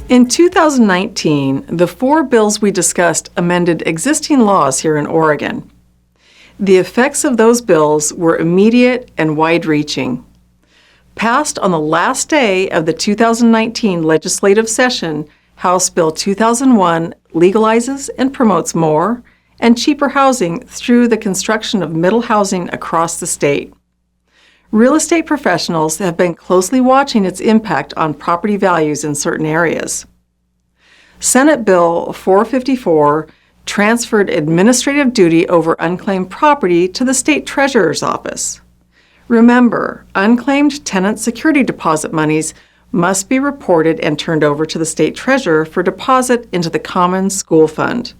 In 2019, the 4 bills we discussed amended existing laws here in Oregon. The effects of those bills were immediate and wide-reaching. Passed on the last day of the 2019 legislative session, House Bill 2001 legalizes and promotes more and cheaper housing through the construction of middle housing across the state. Real estate professionals have been closely watching its impact on property values in certain areas. Senate Bill 454 transferred administrative duty over unclaimed property to the state treasurer's office. Remember, unclaimed tenant security deposit monies must be reported and turned over to the state treasurer for deposit into the Common School Fund.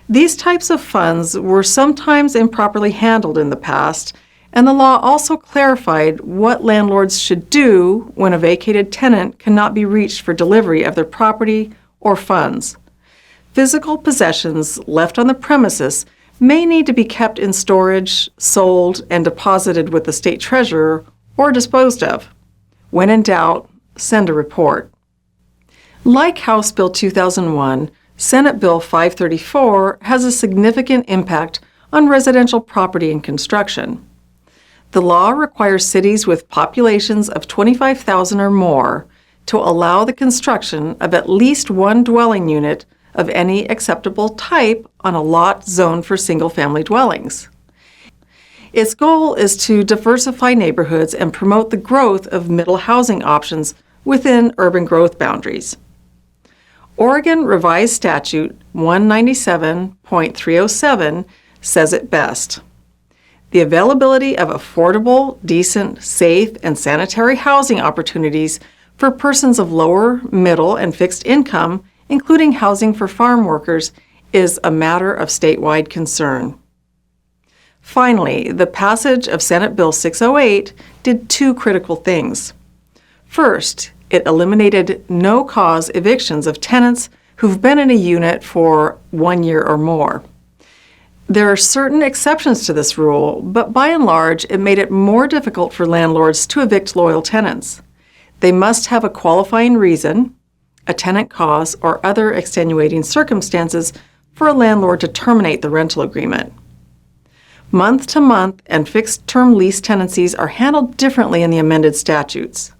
These types of funds were sometimes improperly handled in the past, and the law also clarified what landlords should do when a vacated tenant cannot be reached for delivery of their property or funds. Physical possessions left on the premises may need to be kept in storage, sold, and deposited with the state treasurer or disposed of. When in doubt, send a report. Like House Bill 2001, Senate Bill 534 has a significant impact on residential property and construction. The law requires cities with populations of 25,000 or more to allow the construction of at least one dwelling unit of any acceptable type on a lot zoned for single-family dwellings. Its goal is to diversify neighborhoods and promote the growth of middle housing options within urban growth boundaries. Oregon Revised Statute 197.307 says it best. The availability of affordable, decent, safe, and sanitary housing opportunities for persons of lower, middle, and fixed income, including housing for farm workers, is a matter of statewide concern. Finally, the passage of Senate Bill 608 did 2 critical things. First, it eliminated no-cause evictions of tenants who've been in a unit for 1 year or more. There are certain exceptions to this rule, but by and large, it made it more difficult for landlords to evict loyal tenants. They must have a qualifying reason, a tenant cause, or other extenuating circumstances for a landlord to terminate the rental agreement. Month-to-month and fixed-term lease tenancies are handled differently in the amended statutes.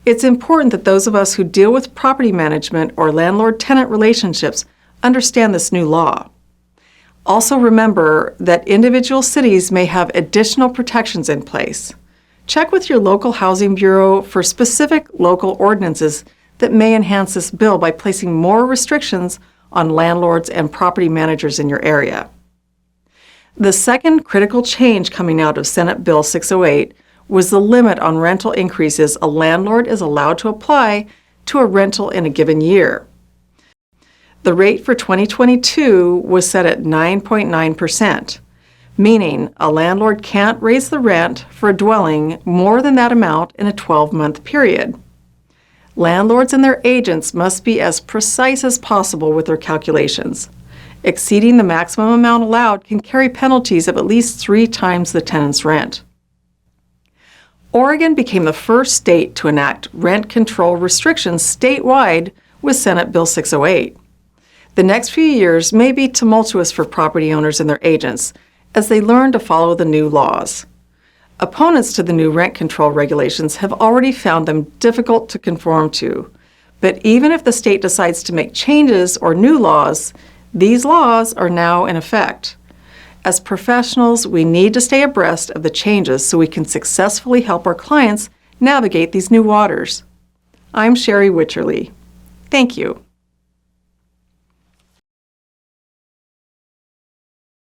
It's important that those of us who deal with property management or landlord-tenant relationships understand this new law. Also remember that individual cities may have additional protections in place. Check with your local housing bureau for specific local ordinances that may enhance this bill by placing more restrictions on landlords and property managers in your area. The second critical change coming out of Senate Bill 608 was the limit on rental increases a landlord is allowed to apply to a rental in a given year. The rate for 2022 was set at 9.9%, meaning a landlord can't raise the rent for a dwelling more than that amount in a 12-month period. Landlords and their agents must be as precise as possible with their calculations. Exceeding the maximum amount allowed can carry penalties of at least 3 times the tenant's rent. Oregon became the first state to enact rent control restrictions statewide with Senate Bill 608. The next few years may be tumultuous for property owners and their agents as they learn to follow the new laws. Opponents to the new rent control regulations have already found them difficult to conform to, but even if the state decides to make changes or new laws, these laws are now in effect. As professionals, we need to stay abreast of the changes so we can successfully help our clients navigate these new waters. I'm Sherry Witcherly. Thank you.